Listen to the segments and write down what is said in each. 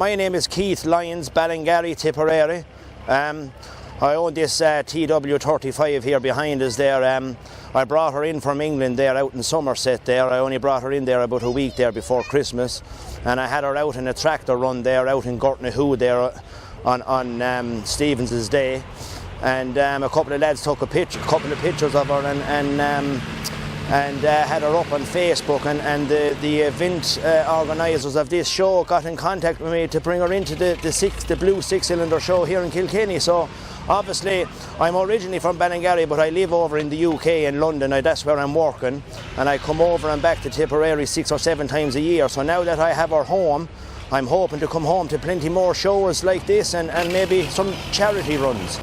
My name is Keith Lyons, Ballingarry, Tipperary. I own this TW-35 here behind us there. I brought her in from England there out in Somerset there. I only brought her in there about a week there before Christmas, and I had her out in a tractor run there out in Gortnahoe there on Stevens's Day, and a couple of lads took a couple of pictures of her and had her up on Facebook, and the event organisers of this show got in contact with me to bring her into the blue six-cylinder show here in Kilkenny. So obviously I'm originally from Ballingarry, but I live over in the UK in London. That's where I'm working, and I come over and back to Tipperary 6 or 7 times a year. So now that I have her home, I'm hoping to come home to plenty more shows like this and maybe some charity runs.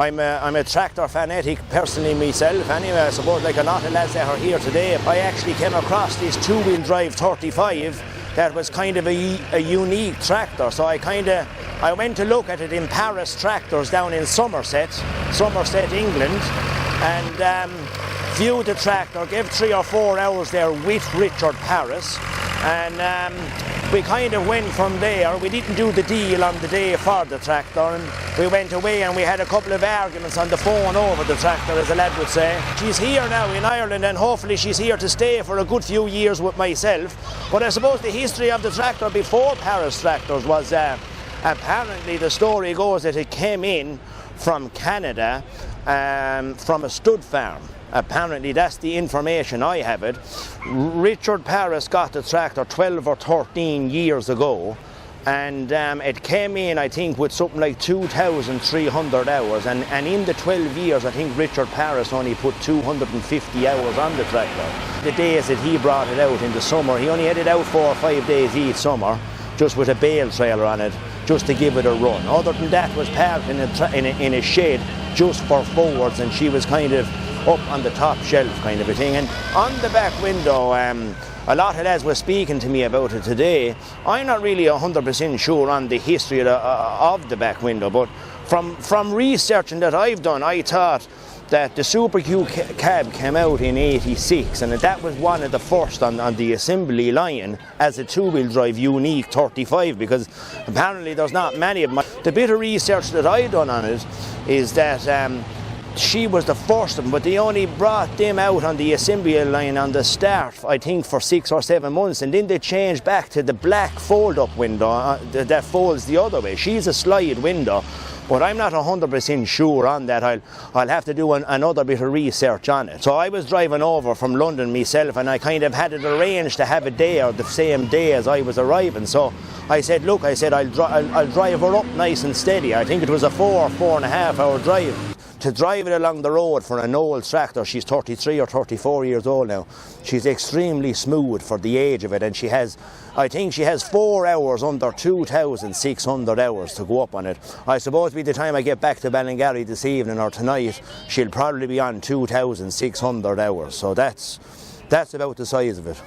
I'm a tractor fanatic personally myself anyway. I suppose like a lot of lads that are here today. I actually came across this two-wheel drive 35 that was kind of a unique tractor, so I went to look at it in Paris Tractors down in Somerset, England, and viewed the tractor, gave 3 or 4 hours there with Richard Paris, and we kind of went from there. We didn't do the deal on the day for the tractor, and we went away and we had a couple of arguments on the phone over the tractor, as a lad would say. She's here now in Ireland, and hopefully she's here to stay for a good few years with myself. But I suppose the history of the tractor before Paris Tractors was apparently the story goes that it came in from Canada from a stud farm. Apparently that's the information I have it. Richard Paris got the tractor 12 or 13 years ago, and it came in, I think, with something like 2,300 hours, and in the 12 years I think Richard Paris only put 250 hours on the tractor. The days that he brought it out in the summer, he only had it out 4 or 5 days each summer, just with a bale trailer on it, just to give it a run. Other than that, was parked in a shed just for forwards, and she was kind of up on the top shelf kind of a thing. And on the back window, a lot of lads were speaking to me about it today. I'm not really 100% sure on the history of the back window, but from researching that I've done, I thought that the Super Q cab came out in '86, and that was one of the first on the assembly line as a two-wheel drive unique 35, because apparently there's not many of them. The bit of research that I done on it is that she was the first of them, but they only brought them out on the assembly line on the start, I think, for 6 or 7 months, and then they changed back to the black fold-up window that folds the other way. She's a slide window, but I'm not 100% sure on that. I'll have to do another bit of research on it. So I was driving over from London myself, and I kind of had it arranged to have it there the same day as I was arriving. So I said, look, I'll drive her up nice and steady. I think it was a 4.5 hour drive. To drive it along the road for an old tractor, she's 33 or 34 years old now, she's extremely smooth for the age of it, and I think she has 4 hours under 2,600 hours to go up on it. I suppose by the time I get back to Ballingarry this evening or tonight, she'll probably be on 2,600 hours, so that's about the size of it.